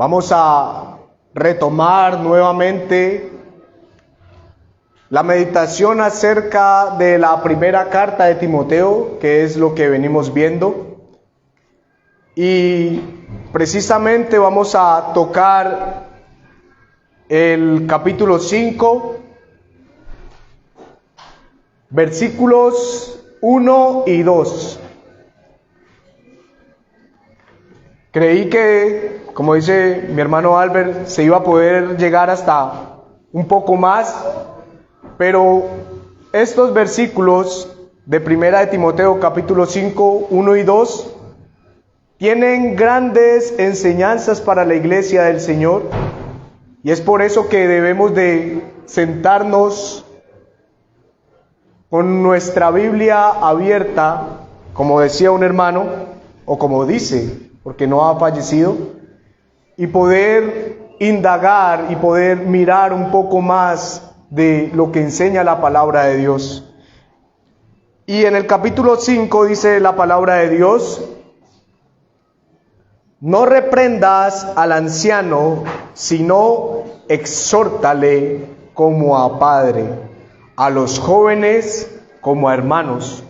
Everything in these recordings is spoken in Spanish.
Vamos a retomar nuevamente la meditación acerca de la primera carta de Timoteo, que es lo que venimos viendo. Y precisamente vamos a tocar el capítulo 5, versículos 1 y 2. Creí que, como dice mi hermano Albert, se iba a poder llegar hasta un poco más, pero estos versículos de Primera de Timoteo, capítulo 5, 1 y 2, tienen grandes enseñanzas para la iglesia del Señor, y es por eso que debemos de sentarnos con nuestra Biblia abierta, como decía un hermano, o como dice, porque no ha fallecido, y poder indagar y poder mirar un poco más de lo que enseña la palabra de Dios. Y en el capítulo 5 dice la palabra de Dios: no reprendas al anciano, sino exhórtale como a padre, a los jóvenes como a hermanos,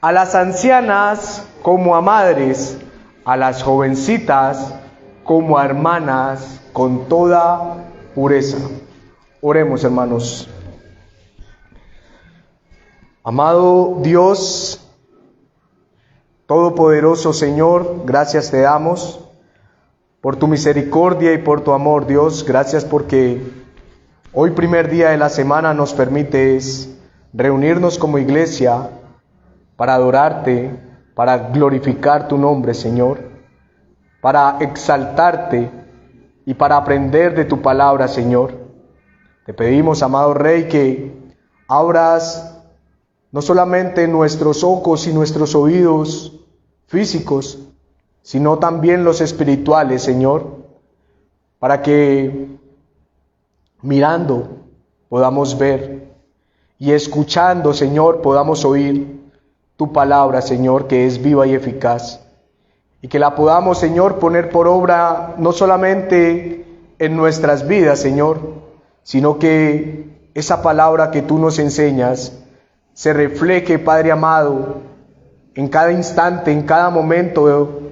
a las ancianas como a madres, a las jovencitas como a hermanas, con toda pureza. Oremos, hermanos. Amado Dios Todopoderoso, Señor, gracias te damos por tu misericordia y por tu amor, Dios. Gracias porque hoy, primer día de la semana, nos permites reunirnos como iglesia para adorarte, para glorificar tu nombre, Señor, para exaltarte y para aprender de tu palabra, Señor. Te pedimos, amado Rey, que abras no solamente nuestros ojos y nuestros oídos físicos, sino también los espirituales, Señor, para que mirando podamos ver y escuchando, Señor, podamos oír tu palabra, Señor, que es viva y eficaz, y que la podamos, Señor, poner por obra no solamente en nuestras vidas, Señor, sino que esa palabra que tú nos enseñas se refleje, Padre amado, en cada instante, en cada momento,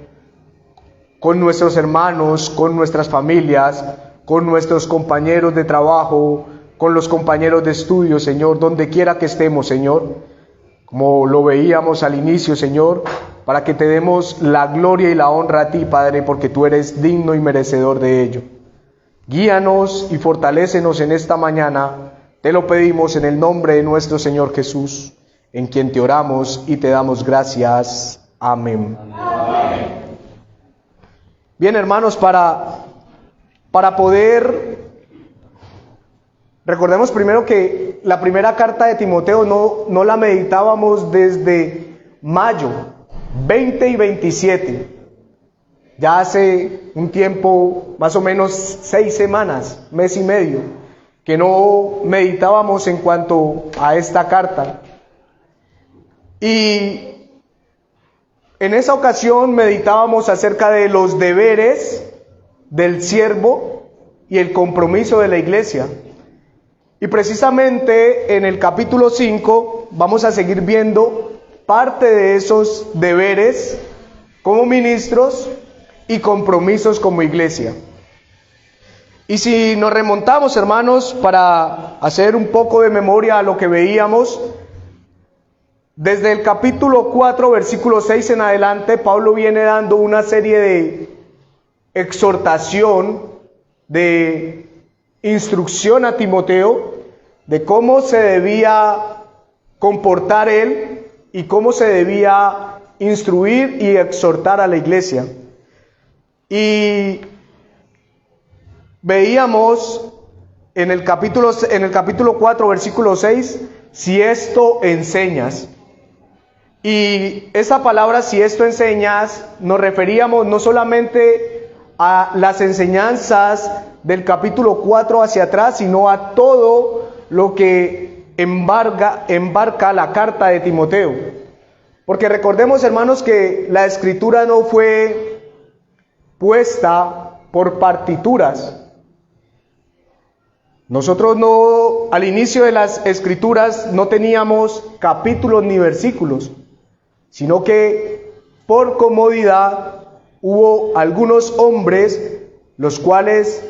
con nuestros hermanos, con nuestras familias, con nuestros compañeros de trabajo, con los compañeros de estudio, Señor, donde quiera que estemos, Señor, como lo veíamos al inicio, Señor, para que te demos la gloria y la honra a ti, Padre, porque tú eres digno y merecedor de ello. Guíanos y fortalécenos en esta mañana. Te lo pedimos en el nombre de nuestro Señor Jesús, en quien te oramos y te damos gracias. Amén. Amén. Bien, hermanos, para poder... Recordemos primero que la primera carta de Timoteo no la meditábamos desde mayo 20 y 27. Ya hace un tiempo, más o menos 6 semanas, mes y medio, que no meditábamos en cuanto a esta carta. Y en esa ocasión meditábamos acerca de los deberes del siervo y el compromiso de la iglesia. Y precisamente en el capítulo 5 vamos a seguir viendo parte de esos deberes como ministros y compromisos como iglesia. Y si nos remontamos, hermanos, para hacer un poco de memoria a lo que veíamos, desde el capítulo 4, versículo 6 en adelante, Pablo viene dando una serie de exhortación, de instrucción a Timoteo, de cómo se debía comportar él y cómo se debía instruir y exhortar a la iglesia. Y veíamos en el capítulo 4, versículo 6, si esto enseñas. Y esa palabra, si esto enseñas, nos referíamos no solamente a las enseñanzas del capítulo 4 hacia atrás, sino a todo lo que embarca la carta de Timoteo. Porque recordemos, hermanos, que la escritura no fue puesta por partituras. Nosotros no, al inicio de las escrituras no teníamos capítulos ni versículos, sino que por comodidad hubo algunos hombres los cuales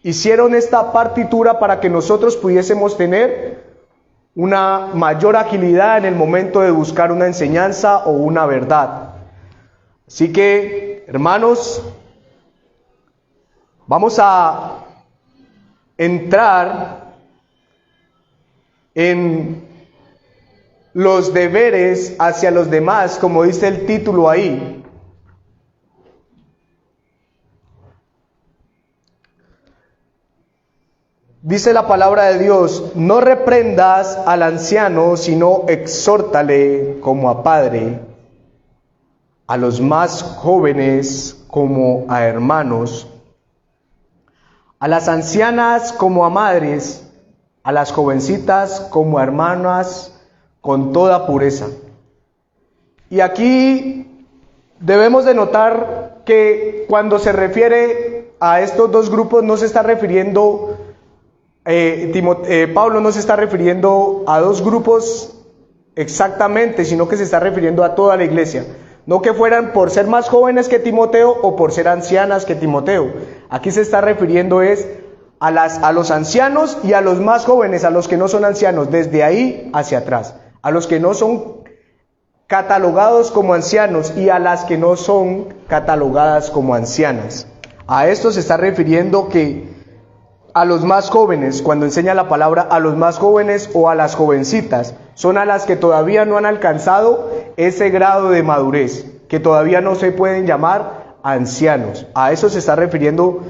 hicieron esta partitura para que nosotros pudiésemos tener una mayor agilidad en el momento de buscar una enseñanza o una verdad. Así que, hermanos, vamos a entrar en los deberes hacia los demás, como dice el título ahí. Dice la palabra de Dios: no reprendas al anciano, sino exhórtale como a padre, a los más jóvenes como a hermanos, a las ancianas como a madres, a las jovencitas como a hermanas, con toda pureza. Y aquí debemos de notar que cuando se refiere a estos dos grupos no se está refiriendo, Pablo no se está refiriendo a dos grupos exactamente, sino que se está refiriendo a toda la iglesia. No que fueran por ser más jóvenes que Timoteo o por ser ancianas que Timoteo. Aquí se está refiriendo es a los ancianos y a los más jóvenes, a los que no son ancianos, desde ahí hacia atrás, a los que no son catalogados como ancianos y a las que no son catalogadas como ancianas. A esto se está refiriendo que a los más jóvenes, cuando enseña la palabra a los más jóvenes o a las jovencitas, son a las que todavía no han alcanzado ese grado de madurez, que todavía no se pueden llamar ancianos. A eso se está refiriendo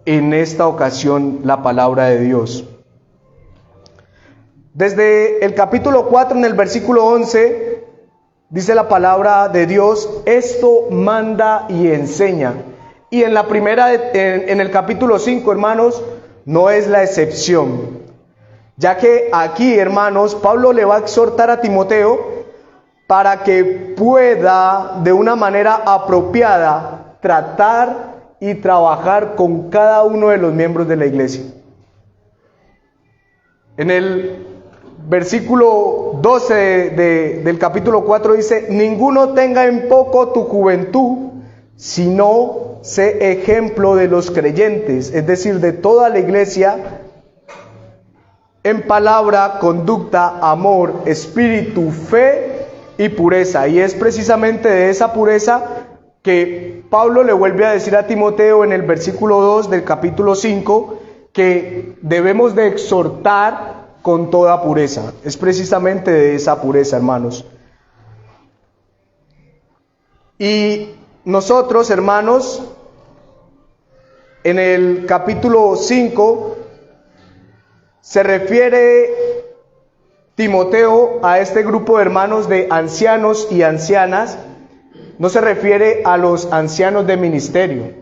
en esta ocasión la palabra de Dios. Desde el capítulo 4, en el versículo 11, dice la palabra de Dios: esto manda y enseña. Y en la primera, en el capítulo 5, hermanos, no es la excepción, ya que aquí, hermanos, Pablo le va a exhortar a Timoteo para que pueda de una manera apropiada tratar y trabajar con cada uno de los miembros de la iglesia. En el versículo 12 del capítulo 4 dice: ninguno tenga en poco tu juventud, sino sé ejemplo de los creyentes, es decir, de toda la iglesia, en palabra, conducta, amor, espíritu, fe y pureza. Y es precisamente de esa pureza que Pablo le vuelve a decir a Timoteo en el versículo 2 del capítulo 5, que debemos de exhortar con toda pureza. Es precisamente de esa pureza, hermanos. Y nosotros, hermanos, en el capítulo 5 se refiere Timoteo a este grupo de hermanos de ancianos y ancianas. No se refiere a los ancianos de ministerio.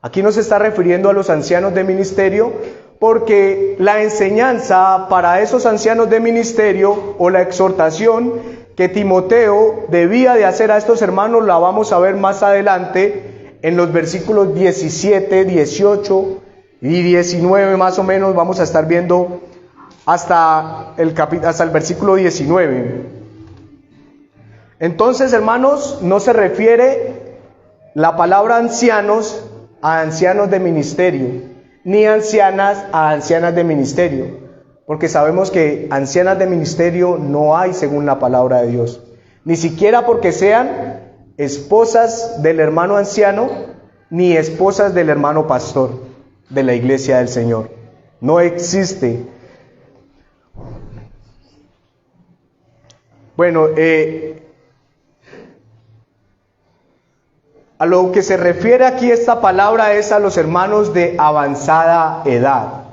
Aquí no se está refiriendo a los ancianos de ministerio, porque la enseñanza para esos ancianos de ministerio o la exhortación que Timoteo debía de hacer a estos hermanos la vamos a ver más adelante en los versículos 17, 18 y 19 más o menos. Vamos a estar viendo hasta el versículo 19. Entonces, hermanos, no se refiere la palabra ancianos a ancianos de ministerio, ni ancianas a ancianas de ministerio, porque sabemos que ancianas de ministerio no hay según la palabra de Dios, ni siquiera porque sean esposas del hermano anciano, ni esposas del hermano pastor de la iglesia del Señor. No existe. Bueno, a lo que se refiere aquí esta palabra es a los hermanos de avanzada edad,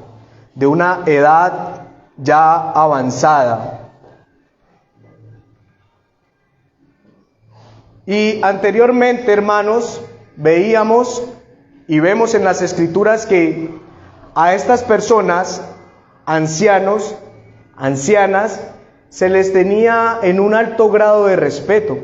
de una edad ya avanzada. Y anteriormente, hermanos, veíamos y vemos en las escrituras que a estas personas, ancianos, ancianas, se les tenía en un alto grado de respeto.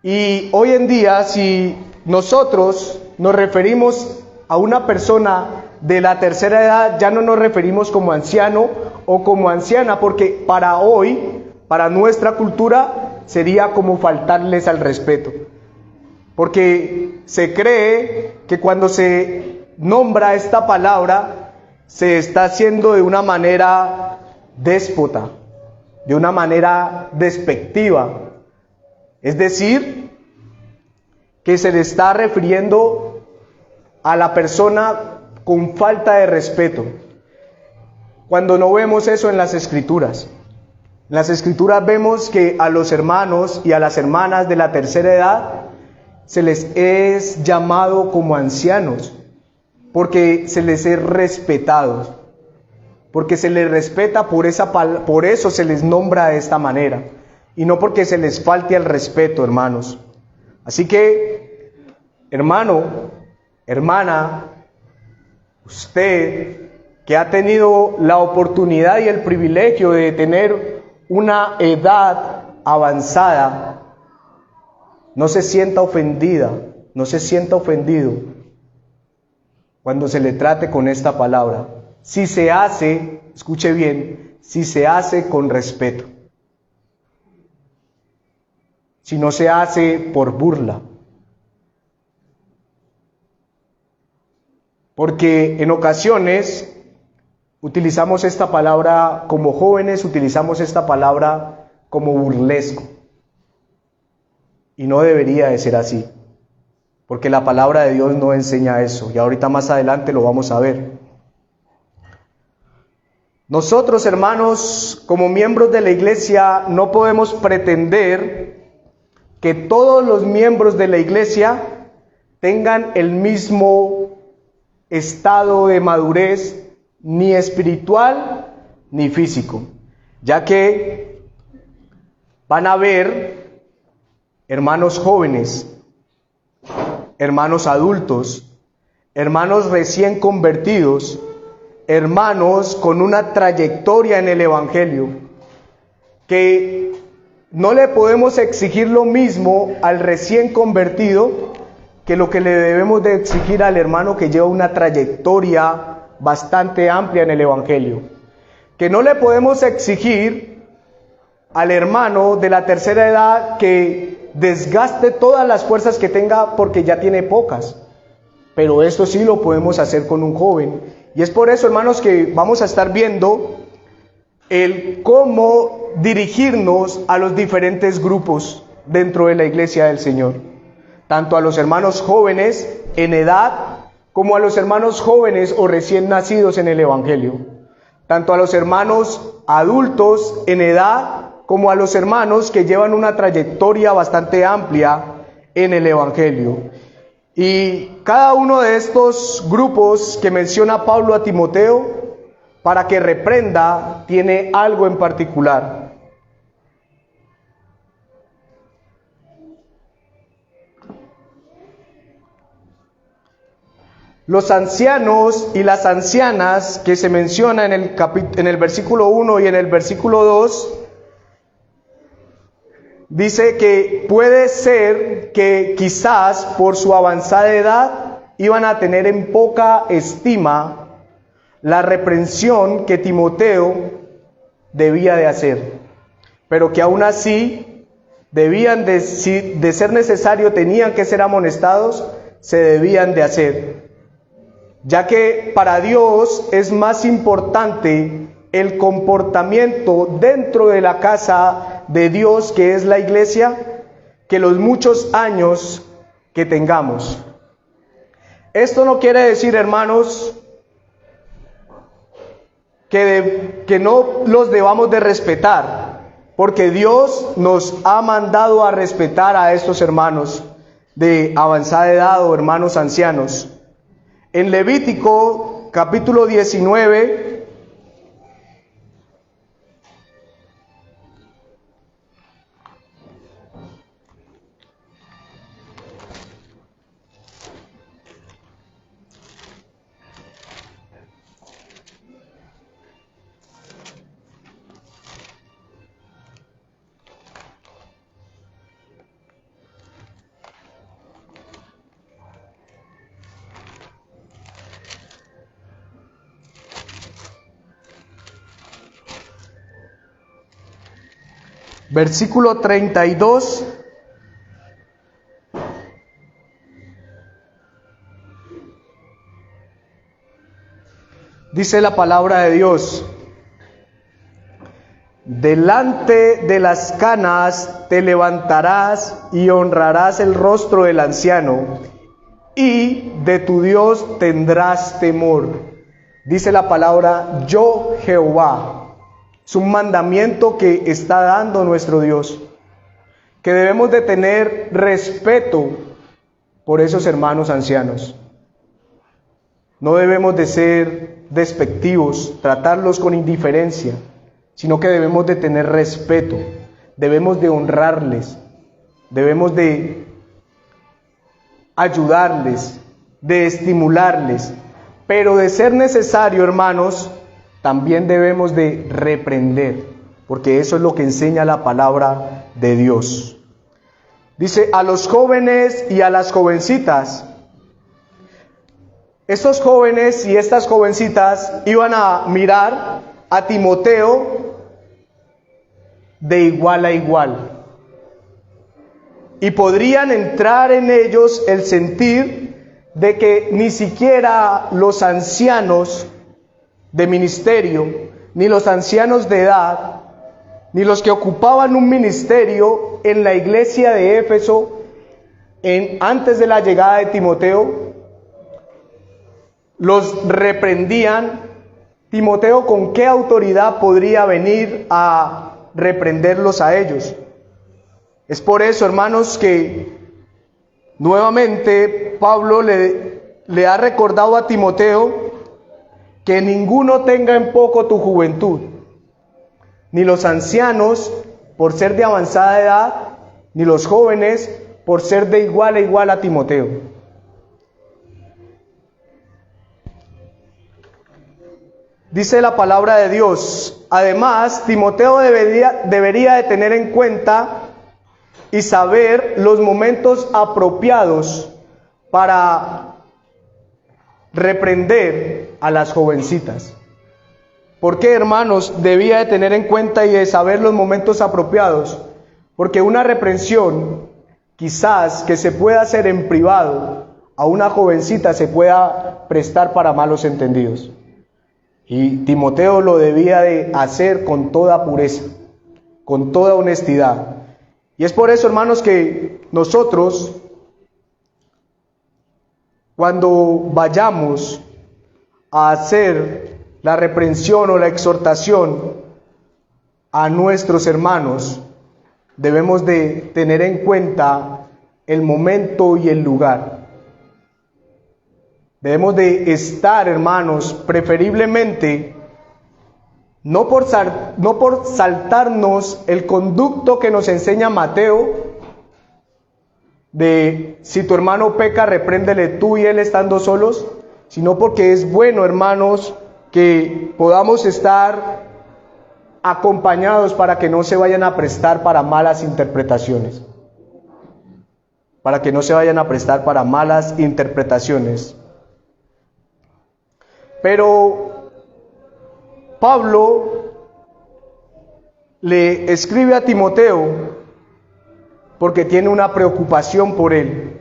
Y hoy en día, si nosotros nos referimos a una persona de la tercera edad, ya no nos referimos como anciano o como anciana, porque para hoy, para nuestra cultura, sería como faltarles al respeto. Porque se cree que cuando se nombra esta palabra, se está haciendo de una manera déspota, de una manera despectiva. Es decir, que se le está refiriendo a la persona con falta de respeto, cuando no vemos eso en las Escrituras. En las Escrituras vemos que a los hermanos y a las hermanas de la tercera edad se les es llamado como ancianos, porque se les es respetados, porque se les respeta por eso se les nombra de esta manera, y no porque se les falte el respeto, hermanos. Así que, hermano, hermana, usted que ha tenido la oportunidad y el privilegio de tener una edad avanzada, no se sienta ofendida, no se sienta ofendido cuando se le trate con esta palabra. Si se hace, escuche bien, si se hace con respeto. Si no se hace por burla. Porque en ocasiones utilizamos esta palabra como jóvenes, utilizamos esta palabra como burlesco. Y no debería de ser así, porque la palabra de Dios no enseña eso, y ahorita más adelante lo vamos a ver. Nosotros, hermanos, como miembros de la iglesia, no podemos pretender que todos los miembros de la iglesia tengan el mismo estado de madurez, ni espiritual ni físico, ya que van a haber hermanos jóvenes, hermanos adultos, hermanos recién convertidos, hermanos con una trayectoria en el Evangelio, que no le podemos exigir lo mismo al recién convertido que lo que le debemos de exigir al hermano que lleva una trayectoria bastante amplia en el Evangelio. Que no le podemos exigir al hermano de la tercera edad que desgaste todas las fuerzas que tenga porque ya tiene pocas. Pero esto sí lo podemos hacer con un joven. Y es por eso, hermanos, que vamos a estar viendo el cómo dirigirnos a los diferentes grupos dentro de la iglesia del Señor. Tanto a los hermanos jóvenes en edad, como a los hermanos jóvenes o recién nacidos en el Evangelio. Tanto a los hermanos adultos en edad, como a los hermanos que llevan una trayectoria bastante amplia en el Evangelio. Y cada uno de estos grupos que menciona Pablo a Timoteo, para que reprenda, tiene algo en particular. Los ancianos y las ancianas que se menciona en el versículo 1 y en el versículo 2, dice que puede ser que quizás por su avanzada edad iban a tener en poca estima la reprensión que Timoteo debía de hacer, pero que aún así debían de ser necesario, tenían que ser amonestados, se debían de hacer, ya que para Dios es más importante el comportamiento dentro de la casa de Dios, que es la iglesia, que los muchos años que tengamos. Esto no quiere decir, hermanos, que no los debamos de respetar, porque Dios nos ha mandado a respetar a estos hermanos de avanzada edad o hermanos ancianos. En Levítico capítulo 19, versículo 32. Dice la palabra de Dios: delante de las canas te levantarás y honrarás el rostro del anciano, y de tu Dios tendrás temor. Dice la palabra: yo Jehová. Es un mandamiento que está dando nuestro Dios, que debemos de tener respeto por esos hermanos ancianos. No debemos de ser despectivos, tratarlos con indiferencia, sino que debemos de tener respeto, debemos de honrarles, debemos de ayudarles, de estimularles, pero de ser necesario, hermanos, también debemos de reprender, porque eso es lo que enseña la palabra de Dios. Dice: a los jóvenes y a las jovencitas. Estos jóvenes y estas jovencitas iban a mirar a Timoteo de igual a igual, y podrían entrar en ellos el sentir de que ni siquiera los ancianos de ministerio, ni los ancianos de edad, ni los que ocupaban un ministerio en la iglesia de Éfeso antes de la llegada de Timoteo, los reprendían. Timoteo, ¿con qué autoridad podría venir a reprenderlos a ellos? Es por eso, hermanos, que nuevamente Pablo le ha recordado a Timoteo que ninguno tenga en poco tu juventud, ni los ancianos por ser de avanzada edad, ni los jóvenes por ser de igual a igual a Timoteo. Dice la palabra de Dios: además, Timoteo debería de tener en cuenta y saber los momentos apropiados para reprender a las jovencitas. ¿Por qué, hermanos, debía de tener en cuenta y de saber los momentos apropiados? Porque una reprensión, quizás que se pueda hacer en privado, a una jovencita se pueda prestar para malos entendidos. Y Timoteo lo debía de hacer con toda pureza, con toda honestidad. Y es por eso, hermanos, que nosotros, cuando vayamos a hacer la reprensión o la exhortación a nuestros hermanos, debemos de tener en cuenta el momento y el lugar. Debemos de estar, hermanos, preferiblemente, no por saltarnos el conducto que nos enseña Mateo, de si tu hermano peca, repréndele tú y él estando solos, sino porque es bueno, hermanos, que podamos estar acompañados para que no se vayan a prestar para malas interpretaciones. Para que no se vayan a prestar para malas interpretaciones. Pero Pablo le escribe a Timoteo porque tiene una preocupación por él.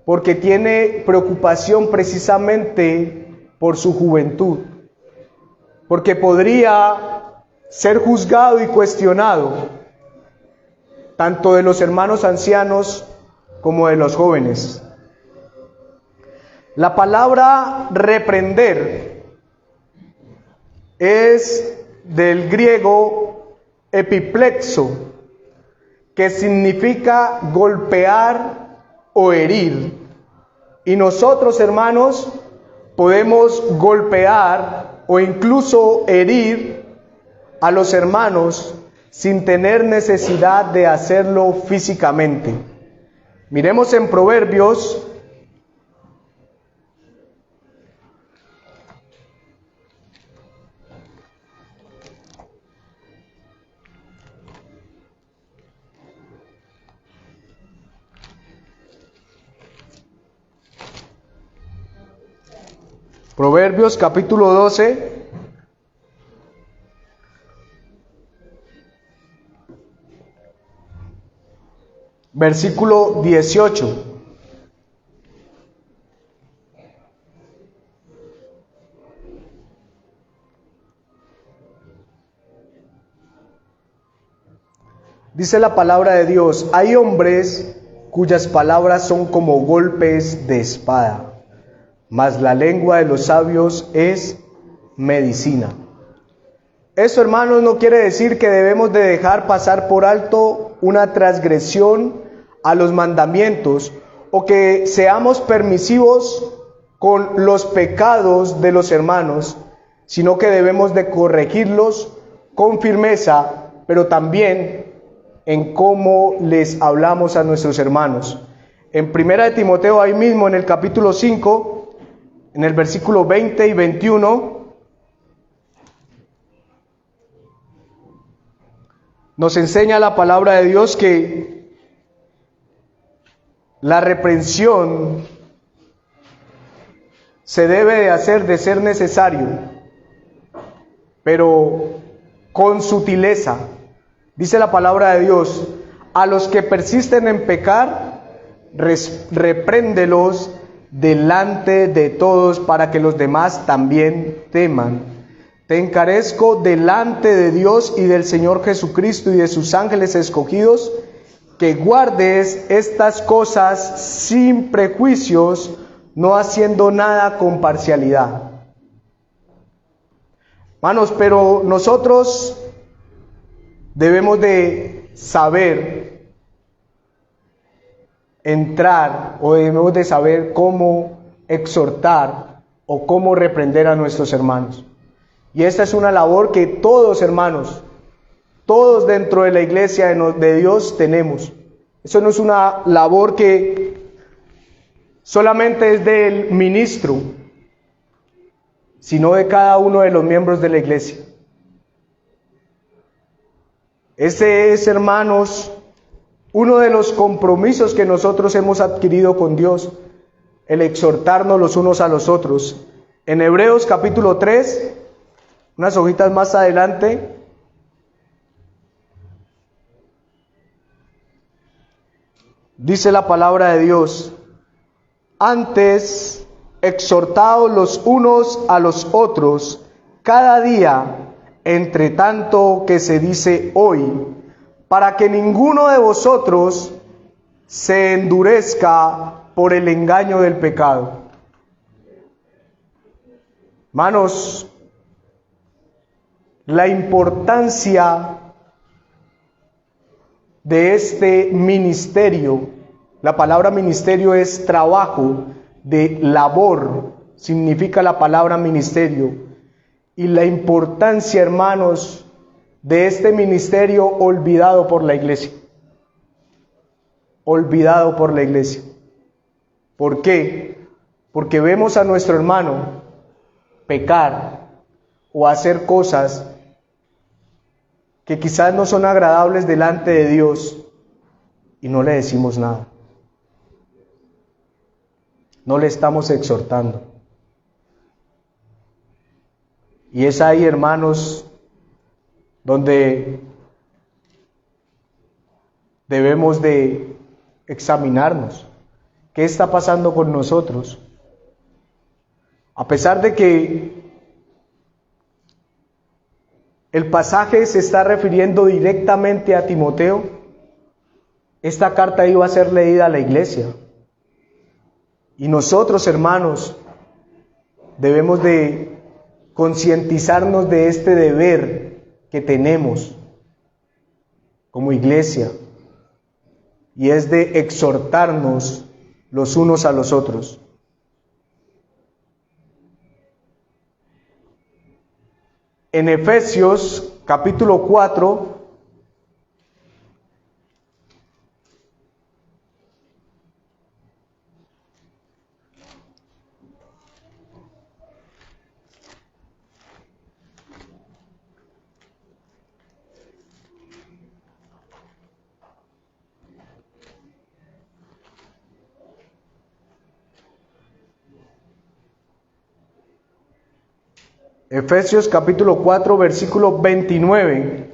Porque tiene preocupación precisamente por su juventud. Porque podría ser juzgado y cuestionado tanto de los hermanos ancianos como de los jóvenes. La palabra reprender es del griego epiplexo, que significa golpear o herir. Y nosotros, hermanos, podemos golpear o incluso herir a los hermanos sin tener necesidad de hacerlo físicamente. Miremos en Proverbios capítulo 12, versículo 18. Dice la palabra de Dios: hay hombres cuyas palabras son como golpes de espada, mas la lengua de los sabios es medicina. Eso, hermanos, no quiere decir que debemos de dejar pasar por alto una transgresión a los mandamientos o que seamos permisivos con los pecados de los hermanos, sino que debemos de corregirlos con firmeza, pero también en cómo les hablamos a nuestros hermanos. En 1 Timoteo, ahí mismo en el capítulo 5, en el versículo 20 y 21, nos enseña la palabra de Dios que la reprensión se debe de hacer de ser necesario, pero con sutileza. Dice la palabra de Dios: a los que persisten en pecar, repréndelos delante de todos para que los demás también teman. Te encarezco delante de Dios y del Señor Jesucristo y de sus ángeles escogidos, que guardes estas cosas sin prejuicios, no haciendo nada con parcialidad. Hermanos, pero nosotros debemos de saber entrar, o debemos de saber cómo exhortar o cómo reprender a nuestros hermanos. Y esta es una labor que todos, hermanos, todos dentro de la iglesia de Dios tenemos. Eso no es una labor que solamente es del ministro, sino de cada uno de los miembros de la iglesia. Ese es, hermanos, uno de los compromisos que nosotros hemos adquirido con Dios, el exhortarnos los unos a los otros. En Hebreos capítulo 3, unas hojitas más adelante, dice la palabra de Dios: antes, exhortaos los unos a los otros cada día, entre tanto que se dice hoy, para que ninguno de vosotros se endurezca por el engaño del pecado. Hermanos, la importancia de este ministerio, la palabra ministerio es trabajo, de labor, significa la palabra ministerio, y la importancia, hermanos, de este ministerio olvidado por la iglesia. Olvidado por la iglesia. ¿Por qué? Porque vemos a nuestro hermano pecar o hacer cosas que quizás no son agradables delante de Dios y no le decimos nada. No le estamos exhortando. Y es ahí, hermanos, donde debemos de examinarnos. ¿Qué está pasando con nosotros? A pesar de que el pasaje se está refiriendo directamente a Timoteo, esta carta iba a ser leída a la iglesia. Y nosotros, hermanos, debemos de concientizarnos de este deber que tenemos como iglesia, y es de exhortarnos los unos a los otros. En Efesios capítulo 4, Efesios capítulo 4, versículo 29.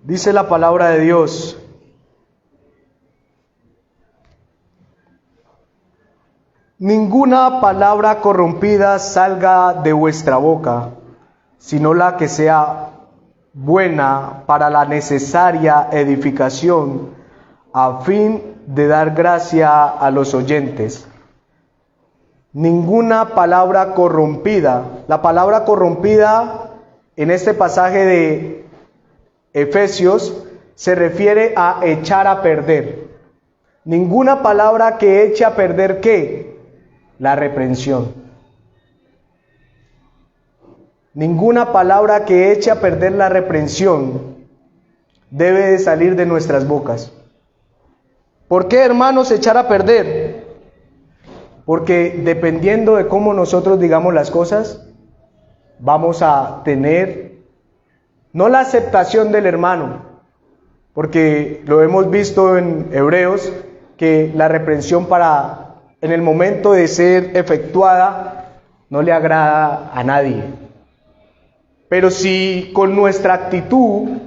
Dice la palabra de Dios: ninguna palabra corrompida salga de vuestra boca, sino la que sea buena para la necesaria edificación, a fin de dar gracia a los oyentes. Ninguna palabra corrompida. La palabra corrompida en este pasaje de Efesios se refiere a echar a perder. Ninguna palabra que eche a perder, ¿qué? La reprensión. Ninguna palabra que eche a perder la reprensión debe de salir de nuestras bocas. ¿Por qué, hermanos, echar a perder? Porque dependiendo de cómo nosotros digamos las cosas, vamos a tener no la aceptación del hermano, porque lo hemos visto en Hebreos, que la reprensión en el momento de ser efectuada no le agrada a nadie. Pero si con nuestra actitud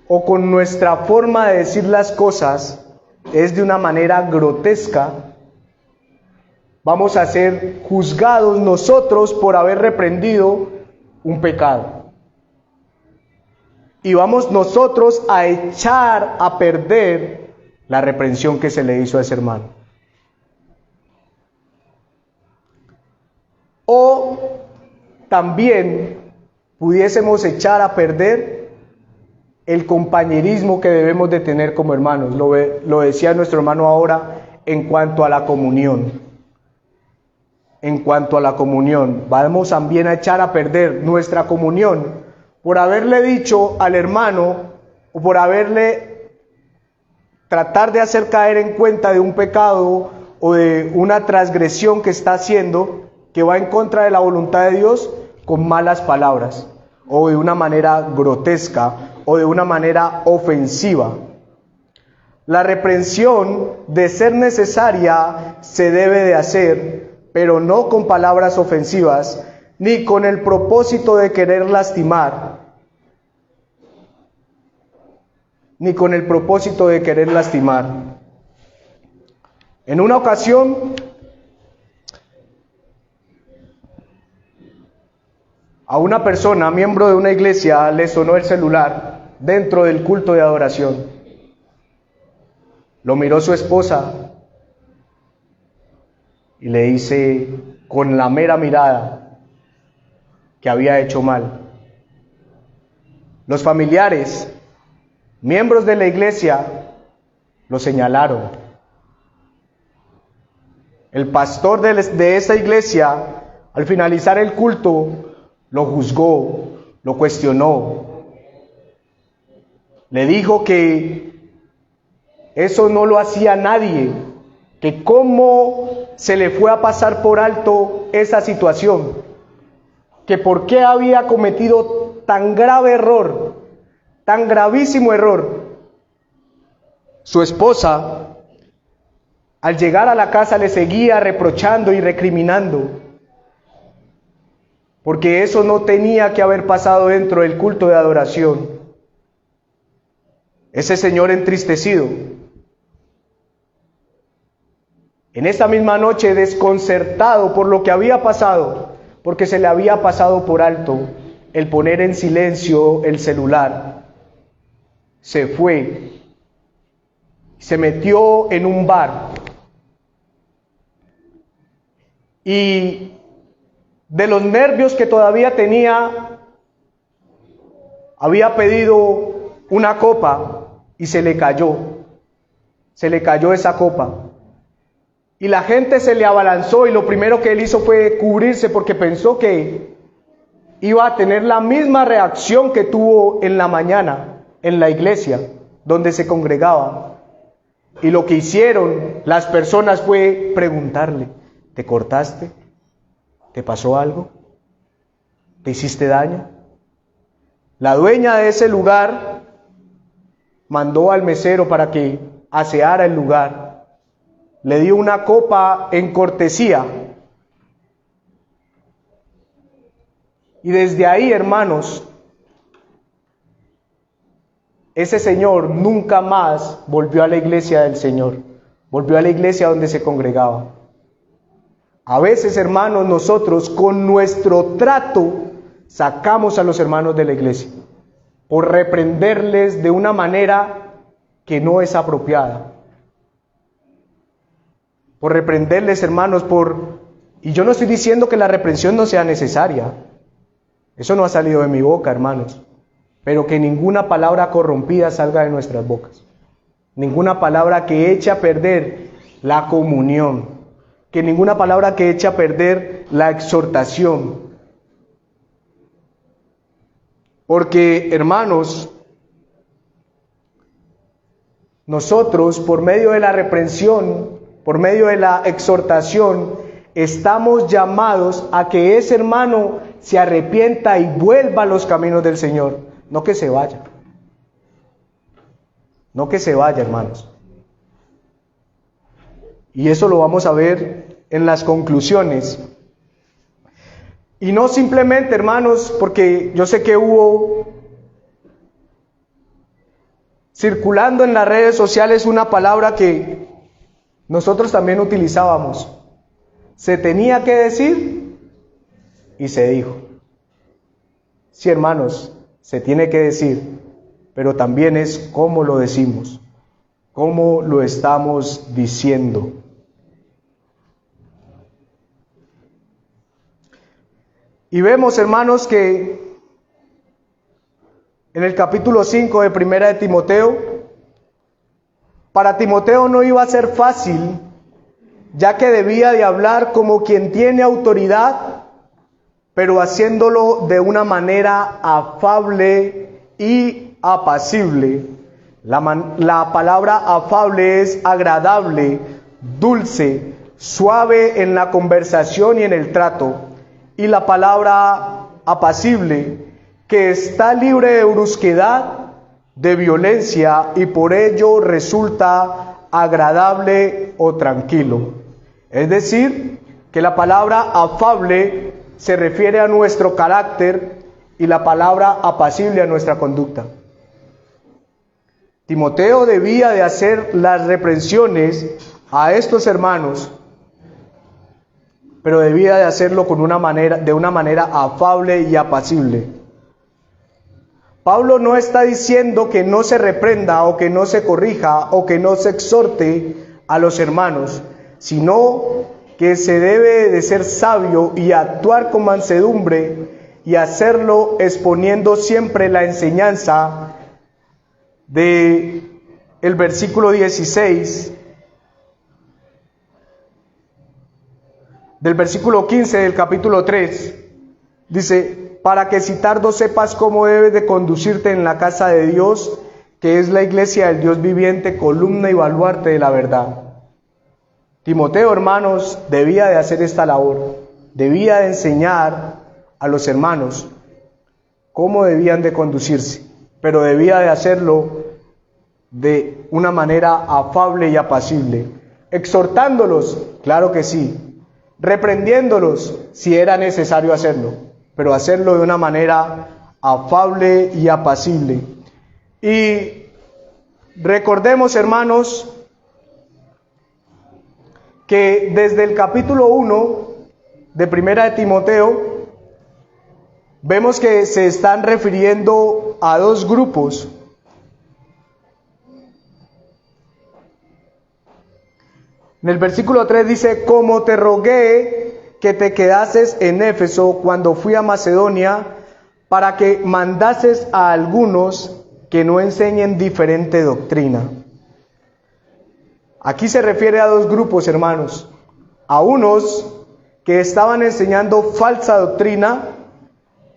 o con nuestra forma de decir las cosas es de una manera grotesca, vamos a ser juzgados nosotros por haber reprendido un pecado. Y vamos nosotros a echar a perder la reprensión que se le hizo a ese hermano. O también pudiésemos echar a perder el compañerismo que debemos de tener como hermanos. Lo decía nuestro hermano ahora en cuanto a la comunión. En cuanto a la comunión, vamos también a echar a perder nuestra comunión por haberle dicho al hermano o por tratar de hacer caer en cuenta de un pecado o de una transgresión que está haciendo, que va en contra de la voluntad de Dios, con malas palabras o de una manera grotesca o de una manera ofensiva. La reprensión, de ser necesaria, se debe de hacer, pero no con palabras ofensivas, ni con el propósito de querer lastimar, ni con el propósito de querer lastimar. En una ocasión, a una persona, miembro de una iglesia, le sonó el celular dentro del culto de adoración. Lo miró su esposa y le dice con la mera mirada que había hecho mal. Los familiares, miembros de la iglesia, lo señalaron. El pastor de esa iglesia, al finalizar el culto, lo juzgó, lo cuestionó. Le dijo que eso no lo hacía nadie, que cómo se le fue a pasar por alto esa situación, que por qué había cometido tan grave error, tan gravísimo error. Su esposa, al llegar a la casa, le seguía reprochando y recriminando, porque eso no tenía que haber pasado dentro del culto de adoración. Ese señor entristecido, en esta misma noche, desconcertado por lo que había pasado, porque se le había pasado por alto el poner en silencio el celular, se fue, se metió en un bar y de los nervios que todavía tenía, había pedido una copa y se le cayó esa copa. Y la gente se le abalanzó y lo primero que él hizo fue cubrirse, porque pensó que iba a tener la misma reacción que tuvo en la mañana en la iglesia donde se congregaba. Y lo que hicieron las personas fue preguntarle: ¿te cortaste? ¿Te pasó algo? ¿Te hiciste daño? La dueña de ese lugar mandó al mesero para que aseara el lugar. Le dio una copa en cortesía. Y desde ahí, hermanos, ese señor nunca más volvió a la iglesia del Señor, volvió a la iglesia donde se congregaba. A veces, hermanos, nosotros con nuestro trato sacamos a los hermanos de la iglesia por reprenderles de una manera que no es apropiada. Por reprenderles, hermanos, y yo no estoy diciendo que la reprensión no sea necesaria. Eso no ha salido de mi boca, hermanos. Pero que ninguna palabra corrompida salga de nuestras bocas. Ninguna palabra que eche a perder la comunión. Que ninguna palabra que eche a perder la exhortación. Porque, hermanos, nosotros por medio de la reprensión, por medio de la exhortación, estamos llamados a que ese hermano se arrepienta y vuelva a los caminos del Señor. No que se vaya. No que se vaya, hermanos. Y eso lo vamos a ver en las conclusiones. Y no simplemente, hermanos, porque yo sé que hubo circulando en las redes sociales una palabra que nosotros también utilizábamos. Se tenía que decir y se dijo. Sí, hermanos, se tiene que decir, pero también es cómo lo decimos, cómo lo estamos diciendo. Y vemos, hermanos, que en el capítulo 5 de Primera de Timoteo, para Timoteo no iba a ser fácil, ya que debía de hablar como quien tiene autoridad, pero haciéndolo de una manera afable y apacible. La palabra afable es agradable, dulce, suave en la conversación y en el trato. Y la palabra apacible, que está libre de brusquedad, de violencia, y por ello resulta agradable o tranquilo. Es decir, que la palabra afable se refiere a nuestro carácter y la palabra apacible a nuestra conducta. Timoteo debía de hacer las reprensiones a estos hermanos, pero debía de hacerlo de una manera afable y apacible. Pablo no está diciendo que no se reprenda o que no se corrija o que no se exhorte a los hermanos, sino que se debe de ser sabio y actuar con mansedumbre y hacerlo exponiendo siempre la enseñanza de el versículo 16, del versículo 15 del capítulo 3, dice: para que si tardo sepas cómo debes de conducirte en la casa de Dios, que es la iglesia del Dios viviente, columna y baluarte de la verdad. Timoteo, hermanos, debía de hacer esta labor, debía de enseñar a los hermanos cómo debían de conducirse, pero debía de hacerlo de una manera afable y apacible, exhortándolos, claro que sí, reprendiéndolos si era necesario hacerlo, pero hacerlo de una manera afable y apacible. Y recordemos, hermanos, que desde el capítulo 1 de Primera de Timoteo, vemos que se están refiriendo a dos grupos. En el versículo 3 dice: como te rogué que te quedases en Éfeso cuando fui a Macedonia, para que mandases a algunos que no enseñen diferente doctrina. Aquí se refiere a dos grupos, hermanos. A unos que estaban enseñando falsa doctrina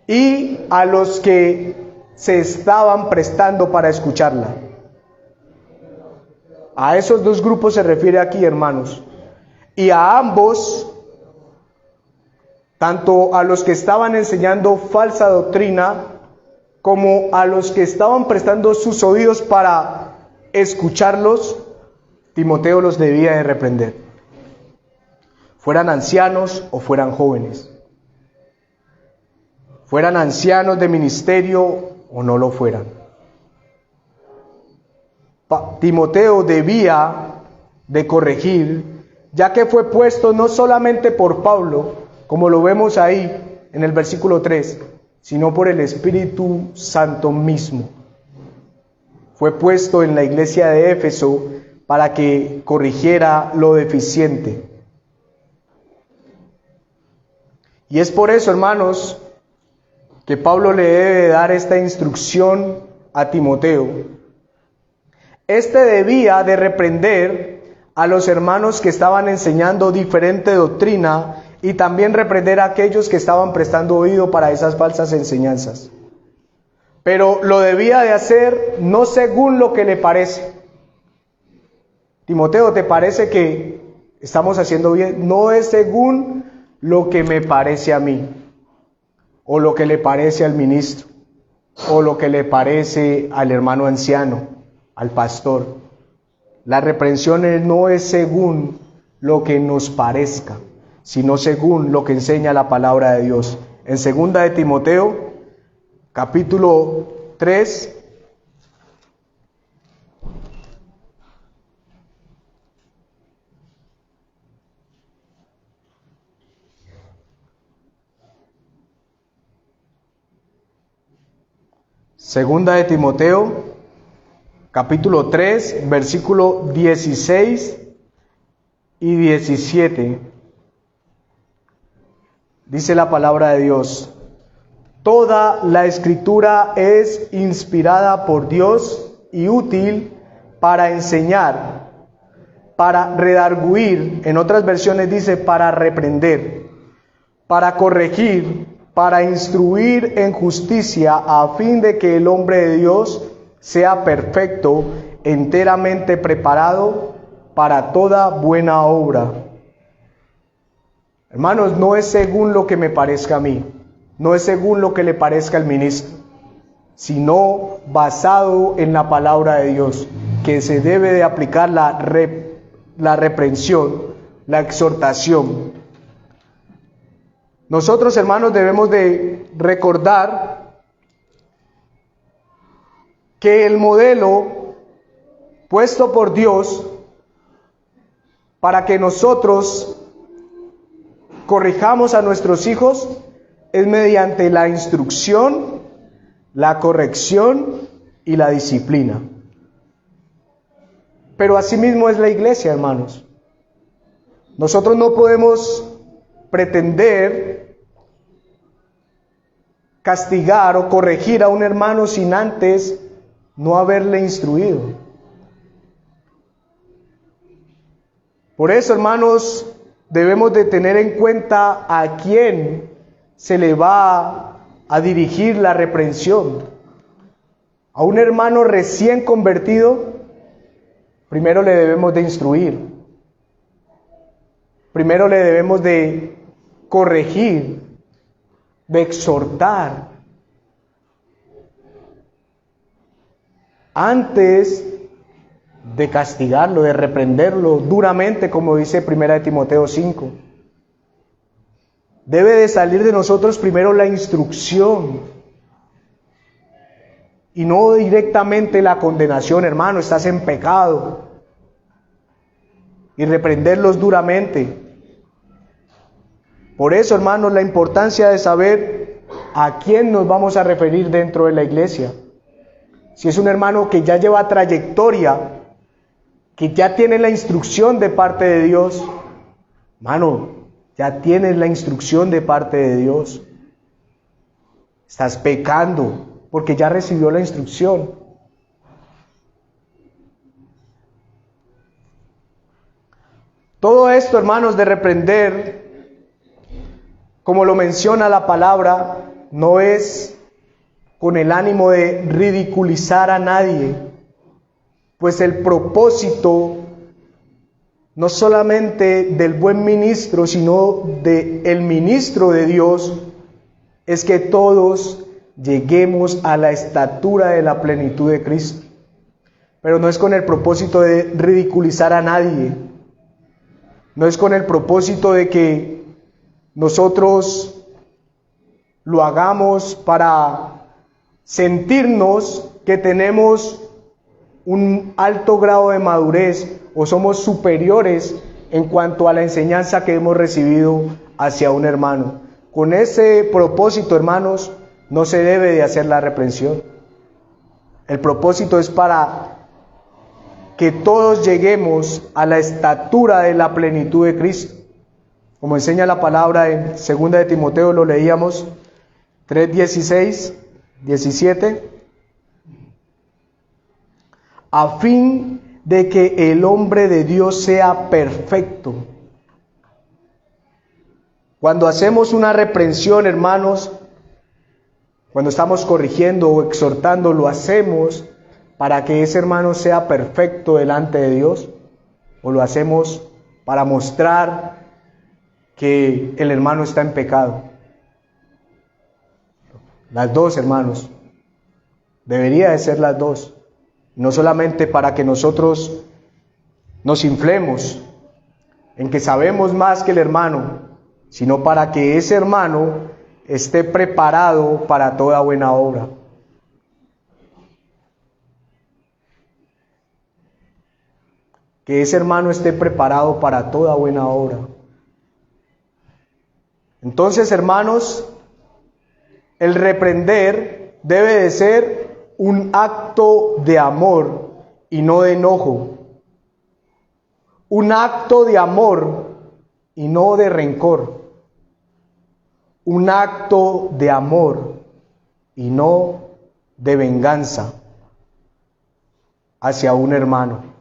y a los que se estaban prestando para escucharla. A esos dos grupos se refiere aquí, hermanos. Y a ambos, tanto a los que estaban enseñando falsa doctrina como a los que estaban prestando sus oídos para escucharlos, Timoteo los debía de reprender, fueran ancianos o fueran jóvenes, fueran ancianos de ministerio o no lo fueran. Timoteo debía de corregir, ya que fue puesto no solamente por Pablo, como lo vemos ahí en el versículo 3, sino por el Espíritu Santo mismo. Fue puesto en la iglesia de Éfeso para que corrigiera lo deficiente. Y es por eso, hermanos, que Pablo le debe dar esta instrucción a Timoteo. Este debía de reprender a los hermanos que estaban enseñando diferente doctrina y también reprender a aquellos que estaban prestando oído para esas falsas enseñanzas. Pero lo debía de hacer no según lo que le parece. Timoteo, ¿te parece que estamos haciendo bien? No es según lo que me parece a mí, o lo que le parece al ministro, o lo que le parece al hermano anciano, al pastor. La reprensión no es según lo que nos parezca, sino según lo que enseña la palabra de Dios. En 2 de Timoteo, capítulo 3, Segunda de Timoteo, capítulo 3, versículo 16 y 17. Dice la palabra de Dios: toda la escritura es inspirada por Dios y útil para enseñar, para redarguir, en otras versiones dice para reprender, para corregir, para instruir en justicia, a fin de que el hombre de Dios sea perfecto, enteramente preparado para toda buena obra. Hermanos, no es según lo que me parezca a mí, no es según lo que le parezca al ministro, sino basado en la palabra de Dios, que se debe de aplicar la reprensión, la exhortación. Nosotros, hermanos, debemos de recordar que el modelo puesto por Dios para que nosotros corrijamos a nuestros hijos es mediante la instrucción, la corrección y la disciplina. Pero asimismo es la iglesia, hermanos. Nosotros no podemos pretender castigar o corregir a un hermano sin antes no haberle instruido. Por eso, hermanos, debemos de tener en cuenta a quién se le va a dirigir la reprensión. A un hermano recién convertido, primero le debemos de instruir. Primero le debemos de corregir, de exhortar, antes de castigarlo, de reprenderlo duramente, como dice 1 de Timoteo 5. Debe de salir de nosotros primero la instrucción y no directamente la condenación. Hermano, estás en pecado, y reprenderlos duramente. Por eso, hermanos, la importancia de saber a quién nos vamos a referir dentro de la iglesia. Si es un hermano que ya lleva trayectoria, que ya tiene la instrucción de parte de Dios, hermano, ya tienes la instrucción de parte de Dios. Estás pecando porque ya recibió la instrucción. Todo esto, hermanos, de reprender, como lo menciona la palabra, no es con el ánimo de ridiculizar a nadie, pues el propósito no solamente del buen ministro, sino del ministro de Dios, es que todos lleguemos a la estatura de la plenitud de Cristo. Pero no es con el propósito de ridiculizar a nadie, no es con el propósito de que nosotros lo hagamos para sentirnos que tenemos un alto grado de madurez o somos superiores en cuanto a la enseñanza que hemos recibido hacia un hermano. Con ese propósito, hermanos, no se debe de hacer la reprensión. El propósito es para que todos lleguemos a la estatura de la plenitud de Cristo. Como enseña la palabra en 2 de Timoteo, lo leíamos 3:16, 17. A fin de que el hombre de Dios sea perfecto. Cuando hacemos una reprensión, hermanos, cuando estamos corrigiendo o exhortando, lo hacemos para que ese hermano sea perfecto delante de Dios, o lo hacemos para mostrar que el hermano está en pecado. Las dos, hermanos. Debería de ser las dos. No solamente para que nosotros nos inflemos en que sabemos más que el hermano, sino para que ese hermano esté preparado para toda buena obra. Que ese hermano esté preparado para toda buena obra. Entonces, hermanos, el reprender debe de ser un acto de amor y no de enojo. Un acto de amor y no de rencor. Un acto de amor y no de venganza hacia un hermano.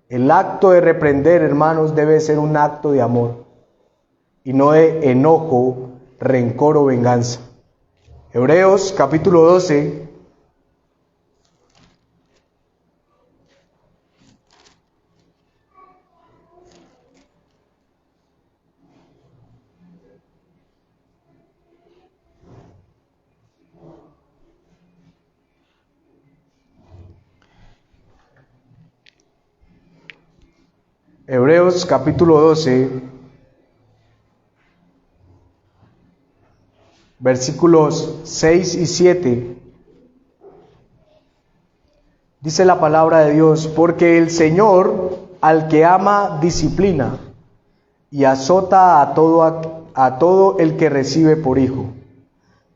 El acto de reprender, hermanos, debe ser un acto de amor y no de enojo, rencor o venganza. Hebreos capítulo 12. Hebreos capítulo 12, versículos 6 y 7, dice la palabra de Dios: porque el Señor al que ama disciplina y azota a todo el que recibe por hijo.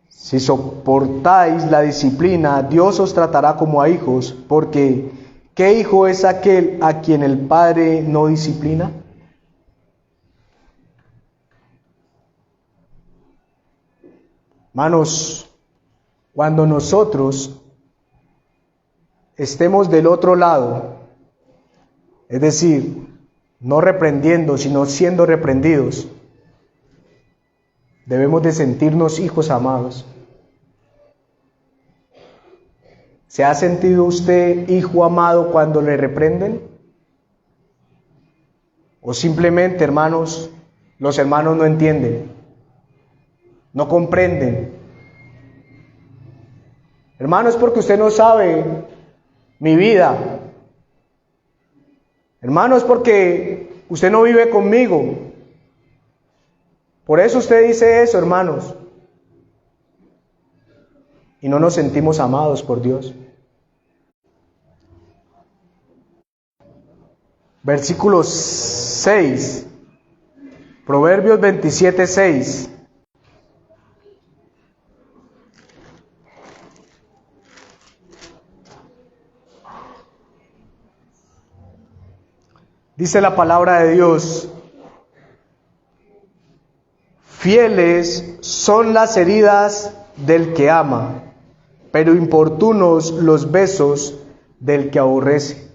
Si soportáis la disciplina, Dios os tratará como a hijos, porque ¿qué hijo es aquel a quien el Padre no disciplina? Hermanos, cuando nosotros estemos del otro lado, es decir, no reprendiendo, sino siendo reprendidos, debemos de sentirnos hijos amados. ¿Se ha sentido usted hijo amado cuando le reprenden? ¿O simplemente, hermanos, los hermanos no entienden, no comprenden? Hermano, es porque usted no sabe mi vida. Hermano, es porque usted no vive conmigo. Por eso usted dice eso, hermanos. Y no nos sentimos amados por Dios. Versículo 6, Proverbios 27, 6. Dice la palabra de Dios: fieles son las heridas del que ama, pero importunos los besos del que aborrece.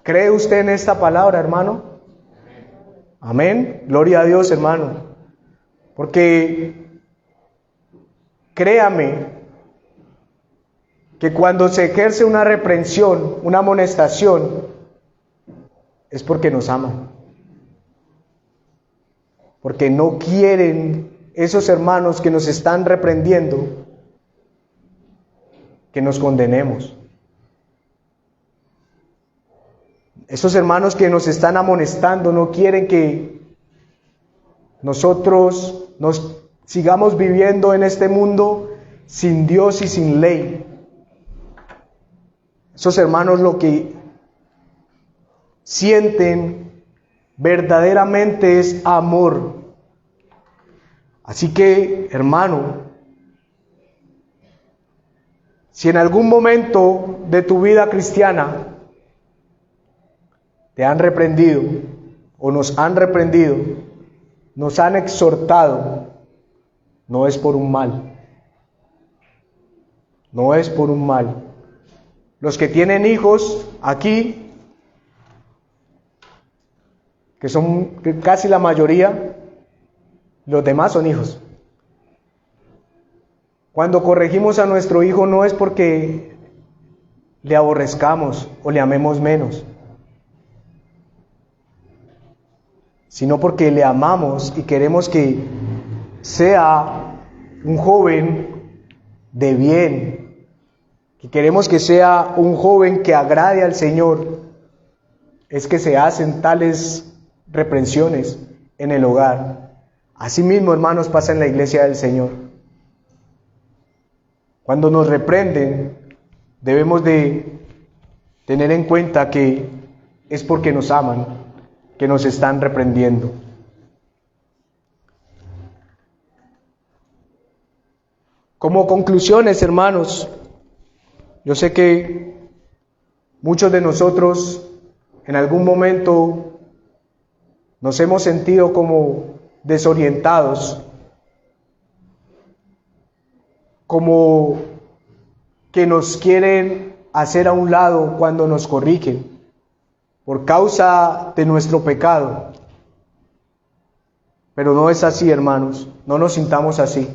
¿Cree usted en esta palabra, hermano? Amén. Gloria a Dios, hermano. Porque créame que cuando se ejerce una reprensión, una amonestación, es porque nos aman. Porque no quieren esos hermanos que nos están reprendiendo que nos condenemos. Esos hermanos que nos están amonestando no quieren que nosotros nos sigamos viviendo en este mundo sin Dios y sin ley. Esos hermanos lo que sienten verdaderamente es amor. Así que, hermano, si en algún momento de tu vida cristiana te han reprendido o nos han reprendido, nos han exhortado, no es por un mal. No es por un mal. Los que tienen hijos aquí, que son casi la mayoría, los demás son hijos. Cuando corregimos a nuestro hijo no es porque le aborrezcamos o le amemos menos, sino porque le amamos y queremos que sea un joven de bien, que queremos que sea un joven que agrade al Señor. Es que se hacen tales reprensiones en el hogar. Asimismo, hermanos, pasa en la iglesia del Señor. Cuando nos reprenden, debemos de tener en cuenta que es porque nos aman, que nos están reprendiendo. Como conclusiones, hermanos, yo sé que muchos de nosotros en algún momento nos hemos sentido como desorientados, como que nos quieren hacer a un lado cuando nos corrigen por causa de nuestro pecado. Pero no es así, hermanos, no nos sintamos así.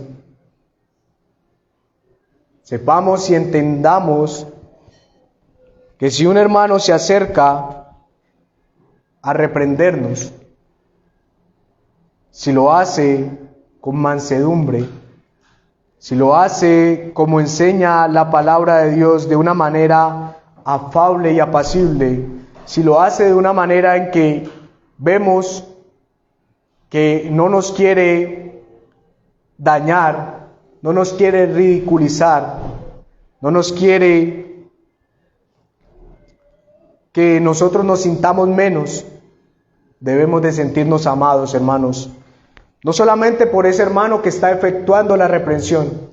Sepamos y entendamos que si un hermano se acerca a reprendernos, si lo hace con mansedumbre, si lo hace como enseña la palabra de Dios, de una manera afable y apacible, si lo hace de una manera en que vemos que no nos quiere dañar, no nos quiere ridiculizar, no nos quiere que nosotros nos sintamos menos, debemos de sentirnos amados, hermanos. No solamente por ese hermano que está efectuando la reprensión,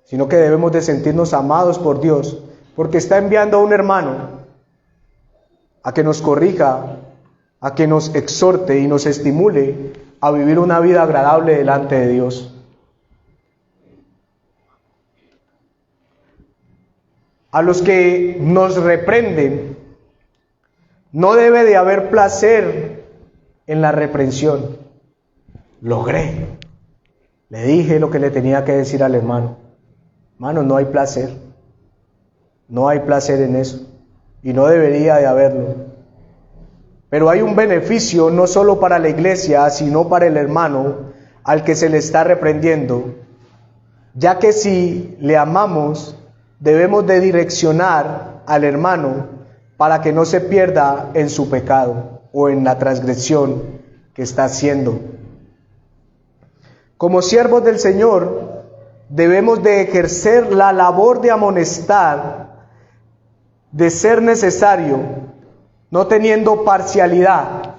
sino que debemos de sentirnos amados por Dios, porque está enviando a un hermano a que nos corrija, a que nos exhorte y nos estimule a vivir una vida agradable delante de Dios. A los que nos reprenden, no debe de haber placer en la reprensión. Logré, le dije lo que le tenía que decir al hermano. Hermano, no hay placer, no hay placer en eso, y no debería de haberlo. Pero hay un beneficio no solo para la iglesia, sino para el hermano al que se le está reprendiendo, ya que si le amamos, debemos de direccionar al hermano para que no se pierda en su pecado o en la transgresión que está haciendo. Como siervos del Señor, debemos de ejercer la labor de amonestar, de ser necesario, no teniendo parcialidad.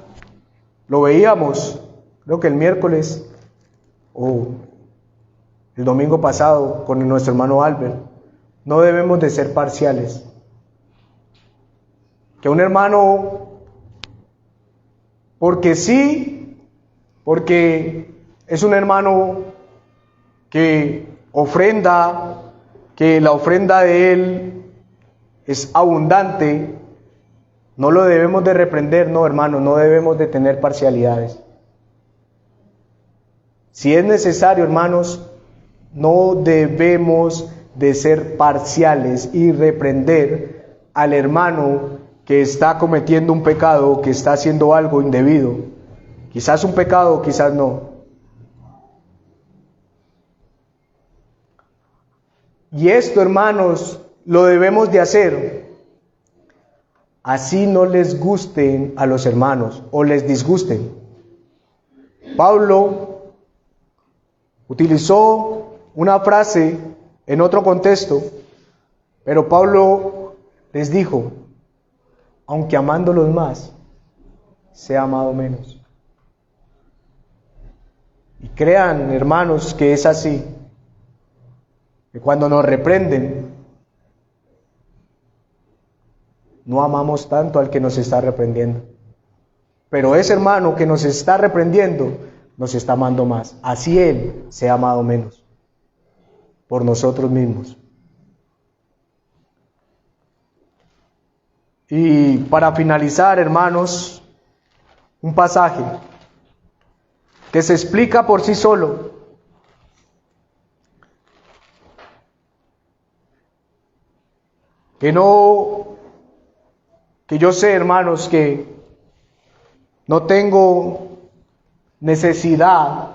Lo veíamos, creo que el miércoles o el domingo pasado con nuestro hermano Albert. No debemos de ser parciales. Que un hermano, porque sí, porque es un hermano que ofrenda, que la ofrenda de él es abundante, no lo debemos de reprender, no, hermano, no debemos de tener parcialidades. Si es necesario, hermanos, no debemos de ser parciales y reprender al hermano que está cometiendo un pecado, que está haciendo algo indebido. Quizás un pecado, quizás no. Y esto, hermanos, lo debemos de hacer. Así no les gusten a los hermanos o les disgusten. Pablo utilizó una frase en otro contexto, pero Pablo les dijo, aunque amándolos más, sea amado menos. Y crean, hermanos, que es así, que cuando nos reprenden, no amamos tanto al que nos está reprendiendo. Pero ese hermano que nos está reprendiendo, nos está amando más. Así él se ha amado menos por nosotros mismos. Y para finalizar, hermanos, un pasaje que se explica por sí solo. Que yo sé, hermanos, que no tengo necesidad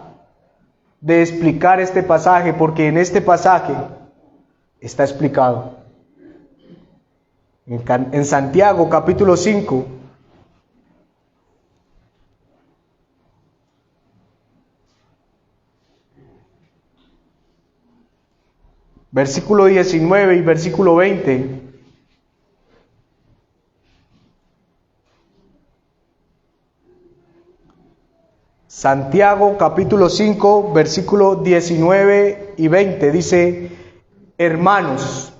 de explicar este pasaje, porque en este pasaje está explicado. En Santiago capítulo 5, versículo 19 y versículo 20, Santiago capítulo 5, versículo 19 y 20 dice, hermanos,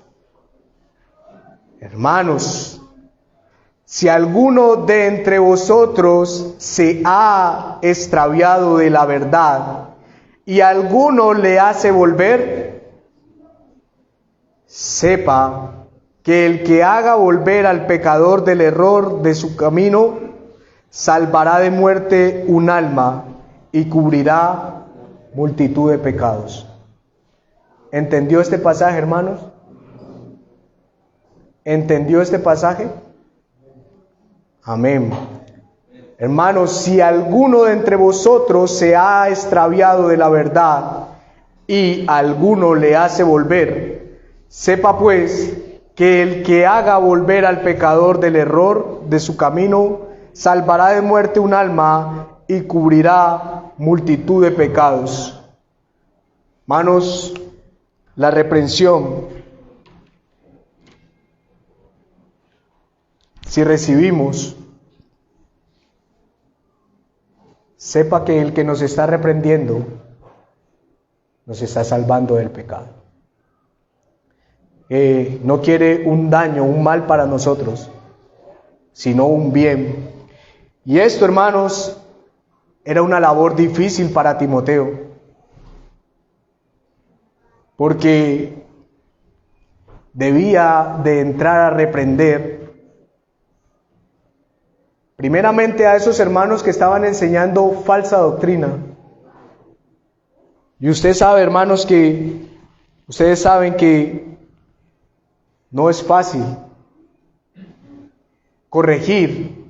si alguno de entre vosotros se ha extraviado de la verdad y alguno le hace volver, sepa que el que haga volver al pecador del error de su camino, salvará de muerte un alma y cubrirá multitud de pecados. ¿Entendió este pasaje, hermanos? ¿Entendió este pasaje? Amén. Hermanos, si alguno de entre vosotros se ha extraviado de la verdad y alguno le hace volver, sepa pues que el que haga volver al pecador del error de su camino, salvará de muerte un alma y cubrirá multitud de pecados. Hermanos, la reprensión, si recibimos, sepa que el que nos está reprendiendo nos está salvando del pecado. No quiere un daño, un mal para nosotros, sino un bien. Y esto, hermanos, era una labor difícil para Timoteo, porque debía de entrar a reprender primeramente a esos hermanos que estaban enseñando falsa doctrina. Y ustedes saben que no es fácil corregir,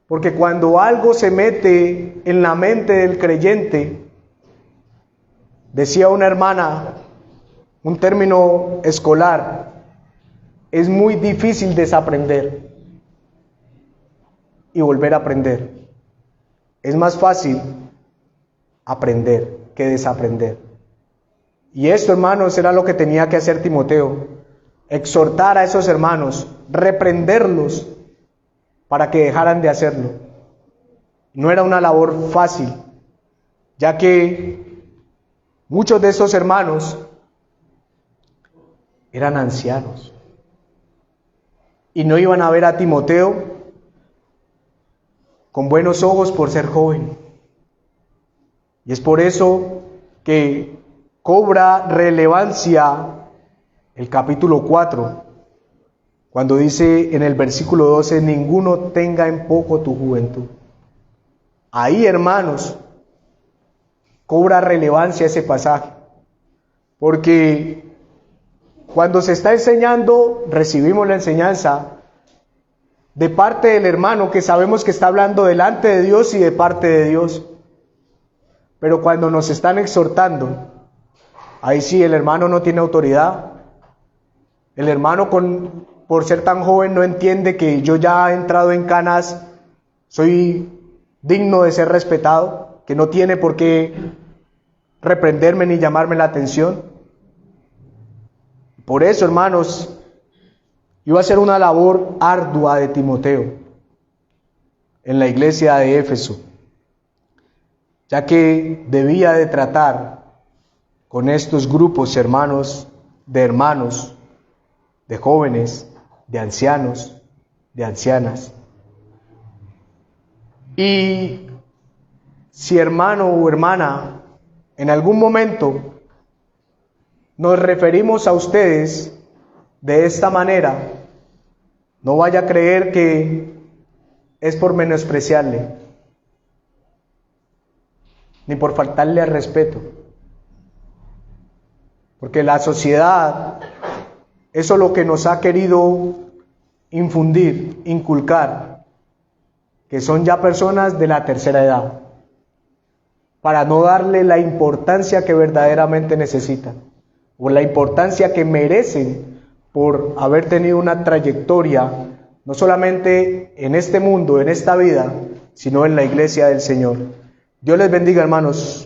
porque cuando algo se mete en la mente del creyente, decía una hermana, un término escolar, es muy difícil desaprender y volver a aprender. Es más fácil aprender que desaprender. Y esto, hermanos, era lo que tenía que hacer Timoteo: exhortar a esos hermanos, reprenderlos para que dejaran de hacerlo. No era una labor fácil, ya que muchos de esos hermanos eran ancianos y no iban a ver a Timoteo con buenos ojos por ser joven. Y es por eso que cobra relevancia el capítulo 4, cuando dice en el versículo 12, ninguno tenga en poco tu juventud. Ahí, hermanos, cobra relevancia ese pasaje, porque cuando se está enseñando, recibimos la enseñanza de parte del hermano, que sabemos que está hablando delante de Dios y de parte de Dios. Pero cuando nos están exhortando, ahí sí el hermano no tiene autoridad. El hermano, por ser tan joven, no entiende que yo ya he entrado en canas, soy digno de ser respetado, que no tiene por qué reprenderme ni llamarme la atención. Por eso, hermanos, iba a ser una labor ardua de Timoteo en la iglesia de Éfeso, ya que debía de tratar con estos grupos hermanos, de jóvenes, de ancianos, de ancianas. Y si hermano o hermana, en algún momento nos referimos a ustedes de esta manera, no vaya a creer que es por menospreciarle, ni por faltarle al respeto. Porque la sociedad, eso es lo que nos ha querido infundir, inculcar, que son ya personas de la tercera edad, para no darle la importancia que verdaderamente necesitan, o la importancia que merecen por haber tenido una trayectoria, no solamente en este mundo, en esta vida, sino en la iglesia del Señor. Dios les bendiga, hermanos.